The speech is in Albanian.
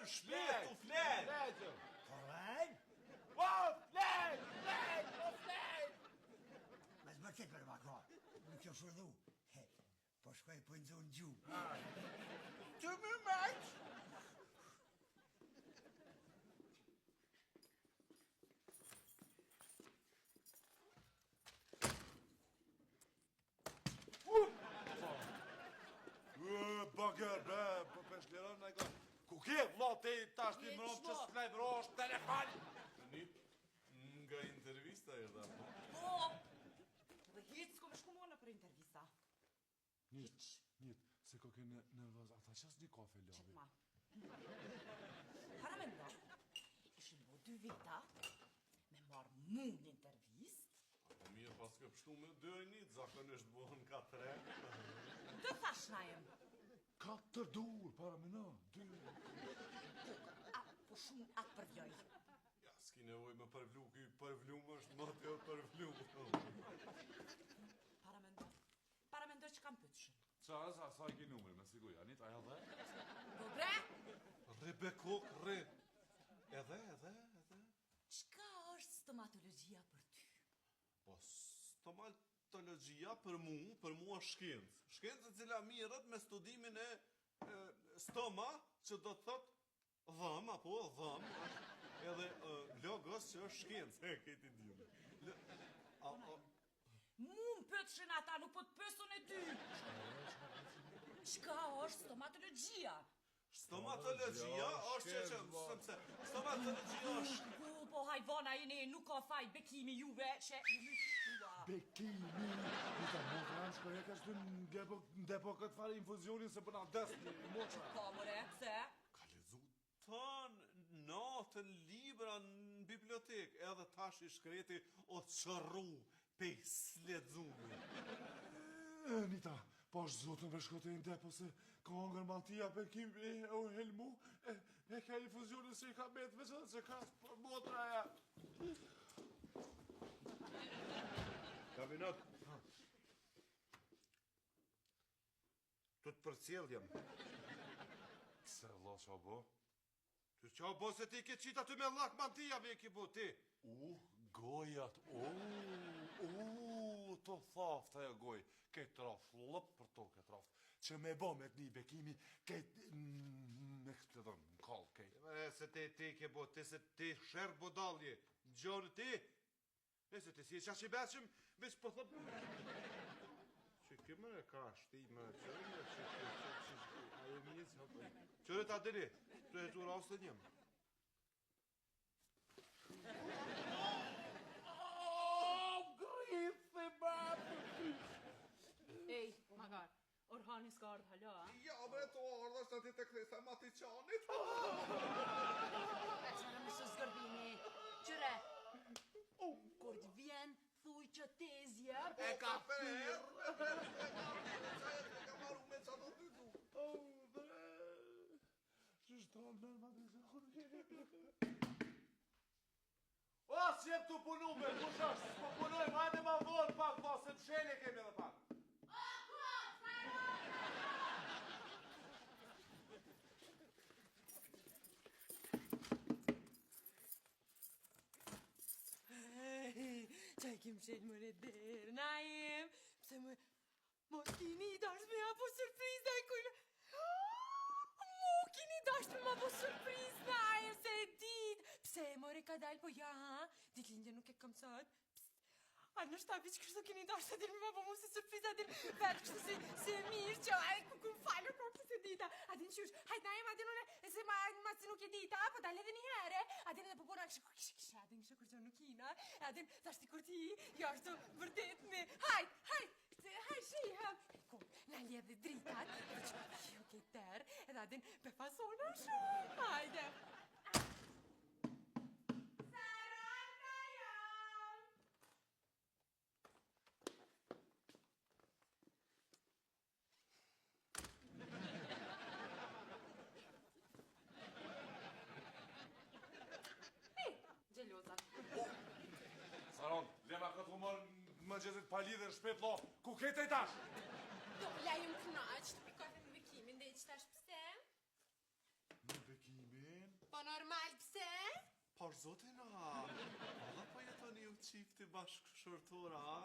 fol shpejt, u flet. Flen? Po, flet. Me zbërtit për maka, nuk jo shurdu. Po shkoj për në zonë gjumë. Të më maqë. Bagër, po shleron në e ka. Ku ke, vla, te tash ti mëron që s'klej mërosh telefon. Nga intervista e da. Po, dhe hitë s'ko me shku mona për intervista. Njët, se ko ke nervoz, ata qas një kafe labi. Qëtë ma. Para me nda, ishin bo 2 vita, me marrë mu në intervist. Po mirë, pas ke pështu me 2 zakonisht bohën 4. Të thash na jem. 4 dur, para me na, 2. Po shumë atë përvjoj. Ja, s'ki nevoj me përvlu, kuj përvlum është më të përvlu. Para me ndoj që kam pëtëshën. Qa, sa i ki numëri, me siguj, Anit, aja dhe? Po bre? Bekok, re. Edhe. Qka është stomatologjia për ty? Po, stomatologjia për mu është shkencë. Shkencë e cila mirët me studimin e stoma, që do të thot dham, apo dham, edhe logos që është shkencë. Këti dhjune. Mu më pëtëshën ata, nuk po të pësën e ty. Qka është stomatologjia? Stomatologjia është që stomatologjia është... Po hajvona jene, nuk ka faj bekimi juve që... Bekimi... Nita motra në shkoj e ka shtu në depo këtë farë infuzionin se përna desni, motra. Ka mëre, se? Ka lezu të natën libra në bibliotek, edhe tash i shkreti o qërru pe sledzume. Nita, po është zotën për shkote në depo se ka angër maltia për kimi o helmu, e ka infuzionin se i ka betë me që ka për motra ja. Kabinot. Tu të përcjelljem. Se Allah qa bo? Tu qa bo se ti ke qita të me lak mantia me ki bo ti. Gojat, të thafta e goj, këtë raft, lëp për to këtë raft, që me bo me të një bekimi, këtë, me këtë dhe në kallë, këtë. Se ti ke bo, ti se ti shërë bodalje, gjonë ti, se ti si e qash i beqëm, veç po thëp... Që këmë e ka shtima, ajo mjëzë, qërë ta diri, të e të rastë njëmë. Ej, magar, Orhani s'ka ardhë hala, a? Ja, bre, të ardhë është të të klesa mati qanit. E që në mësë zgërbini, qëre, kur të vjen, thuj që te zjep. E ka ferë. E ka maru me qa do të du. Bre, që shtonë në mati qanit. O, si jem të punu me, kush është, s'po punoj, hajde ma vonë pak, ma, se të shenje kemi edhe pak. O, kot, fajrona! Qaj kem shenë më reder, na jem, pse më... Mos kini i dash me apo surpriz, da i kujnë... Mu kini dash me apo surpriz, na jem, se e dit, pse more ka dal, po ja, dit lindje nuk e kam sot, a në shtapi që kështu kini dash të dirë me apo mu se surpriz, a dirë vetë kështu se mirë që, a ku këm falë, propë se dita, a din qysh, hajt na jem, a din une, se ma si nuk e dita, po dal edhe një here, a din edhe po bona kështë, a din kështë kur që nuk ina, a din, thash ti kur ti, jo ashtu vërtet me, hajt, shihem, ku, na ledhe dritat, edhe që jo keter, edhe a din, pe fasona shumë, hajde. Saranda jam! Gjeloza. Saron, lema këtë humor më gjezit palidhe në shpet lo, ku kete i tash? Do, ja jëm knaq, të pikojnë në bekimin dhe i që tash pëse? Në bekimi? zotin, a? Alla po jetoni ju qifti bashkëshortora, a?